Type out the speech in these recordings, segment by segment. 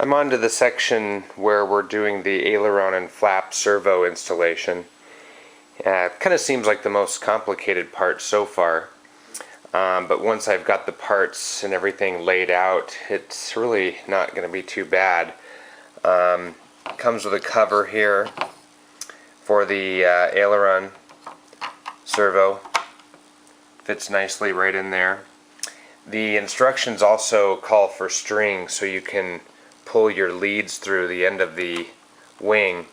I'm on to the section where we're doing the aileron and flap servo installation. It kind of seems like the most complicated part so far, but once I've got the parts and everything laid out, it's really not going to be too bad. It comes with a cover here for the aileron servo. Fits nicely right in there. The instructions also call for string so you can pull your leads through the end of the wing,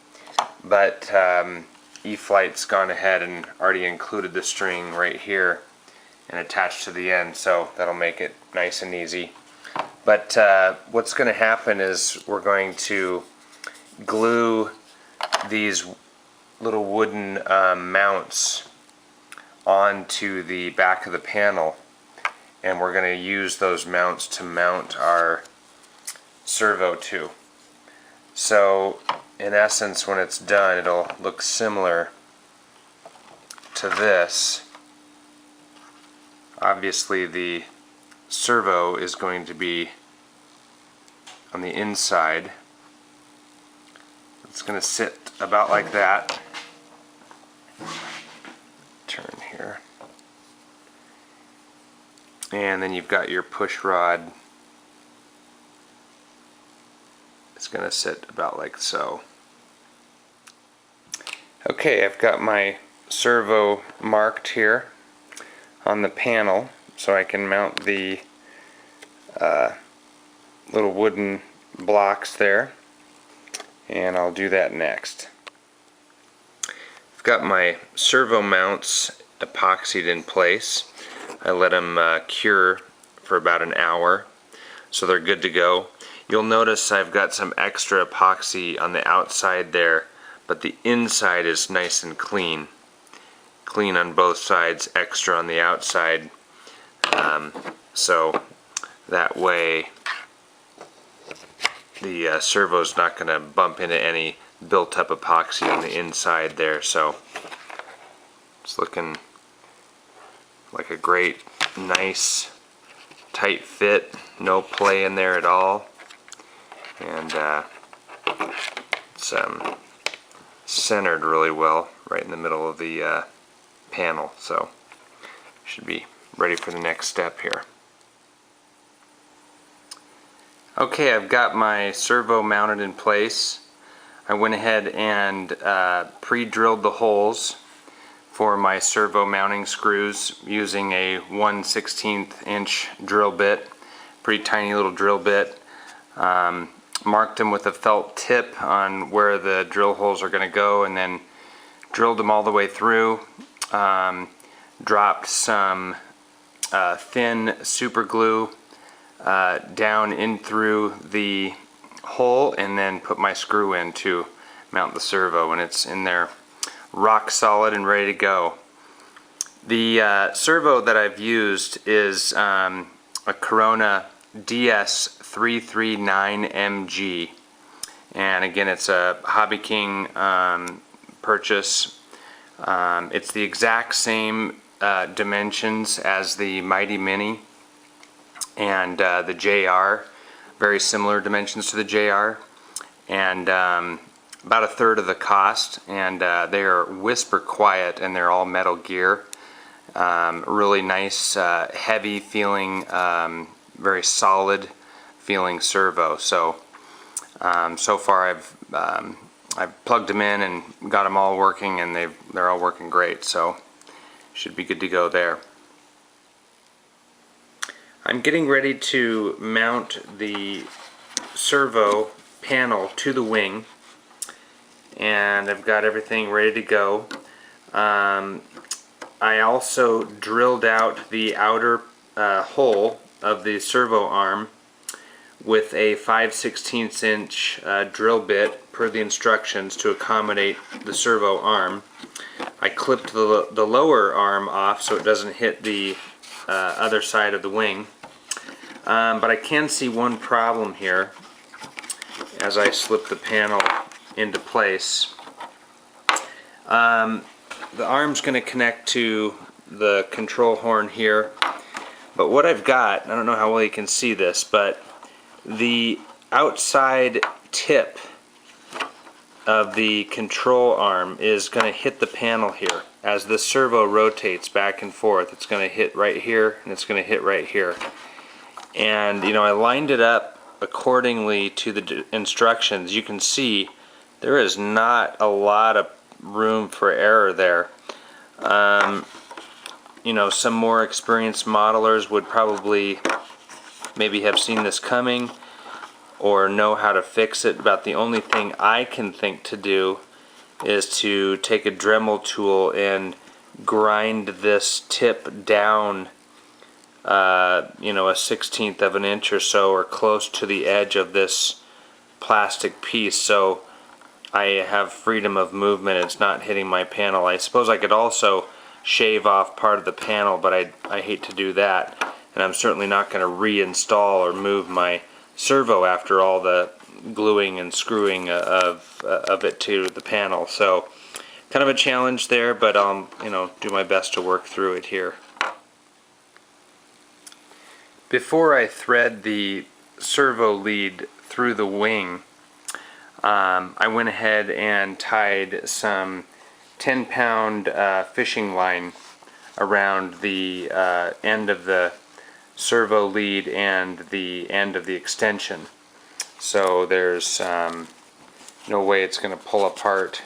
but E-Flite's gone ahead and already included the string right here and attached to the end, so that'll make it nice and easy. But what's going to happen is we're going to glue these little wooden mounts onto the back of the panel, and we're going to use those mounts to mount our servo to. So in essence, when it's done, it'll look similar to this. Obviously the servo is going to be on the inside. It's going to sit about like that. Turn here. And then you've got your push rod. It's going to sit about like so. Okay, I've got my servo marked here on the panel so I can mount the little wooden blocks there, and I'll do that next. I've got my servo mounts epoxied in place. I let them cure for about an hour, so they're good to go. You'll notice I've got some extra epoxy on the outside there, but the inside is nice and clean. Clean on both sides, extra on the outside, so that way the servo's not going to bump into any built-up epoxy on the inside there. So it's looking like a great, nice, tight fit, no play in there at all, and it's centered really well right in the middle of the panel, so should be ready for the next step here. Okay, I've got my servo mounted in place. I went ahead and pre-drilled the holes for my servo mounting screws using a 1/16 inch drill bit, pretty tiny little drill bit. Marked them with a felt tip on where the drill holes are going to go, and then drilled them all the way through. Dropped some thin super glue down in through the hole, and then put my screw in to mount the servo, and it's in there rock solid and ready to go. The servo that I've used is a Corona DS339MG, and again, it's a Hobby King purchase. It's the exact same dimensions as the Mighty Mini and the JR, very similar dimensions to the JR, and about a third of the cost, and they are whisper quiet, and they're all metal gear. Really nice, heavy feeling, very solid feeling servo. So so far I've plugged them in and got them all working, and they're all working great, so should be good to go there. I'm getting ready to mount the servo panel to the wing, and I've got everything ready to go. I also drilled out the outer hole of the servo arm with a 5/16 inch drill bit per the instructions to accommodate the servo arm. I clipped the lower arm off so it doesn't hit the other side of the wing. But I can see one problem here as I slip the panel into place. The arm's going to connect to the control horn here, but what I've got, I don't know how well you can see this, but the outside tip of the control arm is going to hit the panel here. As the servo rotates back and forth, it's going to hit right here and it's going to hit right here. And you know, I lined it up accordingly to the instructions. You can see there is not a lot of room for error there. You know, some more experienced modelers would probably maybe have seen this coming or know how to fix it. About the only thing I can think to do is to take a Dremel tool and grind this tip down, you know, a 1/16 of an inch or so, or close to the edge of this plastic piece, so I have freedom of movement. It's not hitting my panel. I suppose I could also shave off part of the panel, but I hate to do that, and I'm certainly not going to reinstall or move my servo after all the gluing and screwing of it to the panel. So kind of a challenge there, but I'll, you know, do my best to work through it here. Before I thread the servo lead through the wing, I went ahead and tied some 10-pound fishing line around the end of the servo lead and the end of the extension. So there's no way it's going to pull apart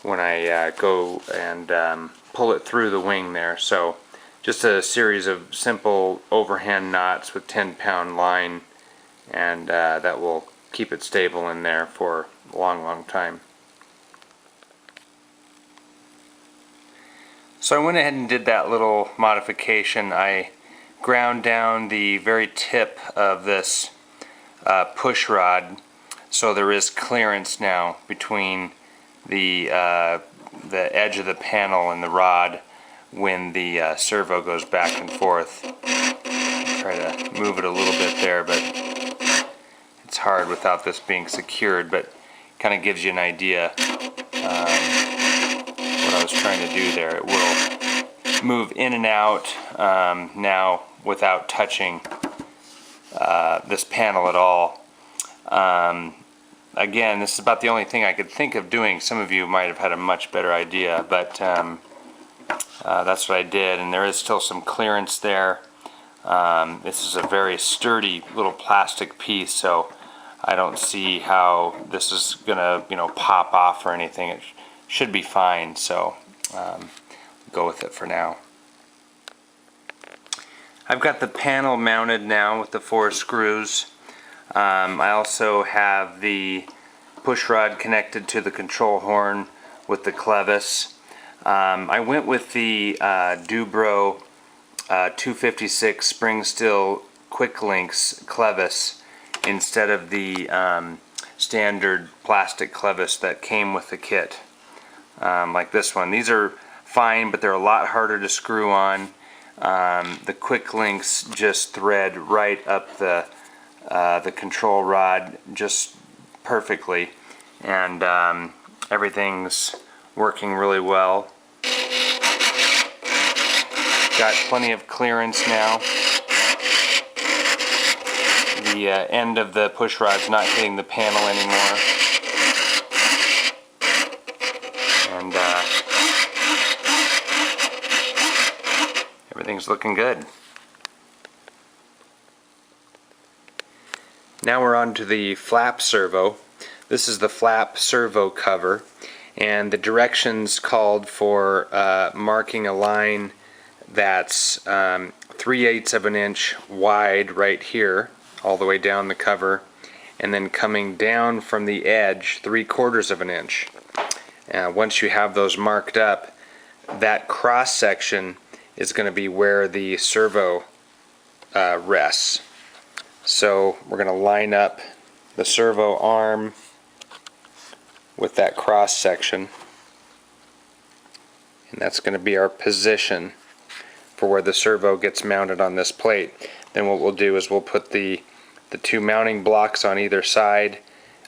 when I go and pull it through the wing there. So just a series of simple overhand knots with 10-pound line, and that will keep it stable in there for a long time. So I went ahead and did that little modification. I ground down the very tip of this push rod, so there is clearance now between the edge of the panel and the rod when the servo goes back and forth. Try to move it a little bit there, but it's hard without this being secured, but kind of gives you an idea what I was trying to do there. It will move in and out now without touching this panel at all. Again, this is about the only thing I could think of doing. Some of you might have had a much better idea, but that's what I did, and there is still some clearance there. This is a very sturdy little plastic piece, so I don't see how this is gonna, you know, pop off or anything. It should be fine, so go with it for now. I've got the panel mounted now with the 4 screws. I also have the push rod connected to the control horn with the clevis. I went with the Dubro 256 spring steel quick links clevis instead of the standard plastic clevis that came with the kit, like this one. These are fine, but they're a lot harder to screw on. The quick links just thread right up the control rod just perfectly, and everything's working really well. Got plenty of clearance now. The end of the push rod's not hitting the panel anymore, and everything's looking good. Now we're on to the flap servo. This is the flap servo cover, and the directions called for marking a line that's 3/8 of an inch wide right here, all the way down the cover, and then coming down from the edge 3/4 of an inch. Once you have those marked up, that cross section is going to be where the servo rests. So we're going to line up the servo arm with that cross section, and that's going to be our position for where the servo gets mounted on this plate. Then what we'll do is we'll put the 2 mounting blocks on either side,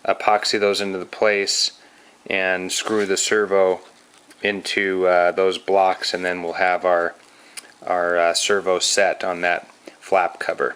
epoxy those into the place, and screw the servo into those blocks, and then we'll have our servo set on that flap cover.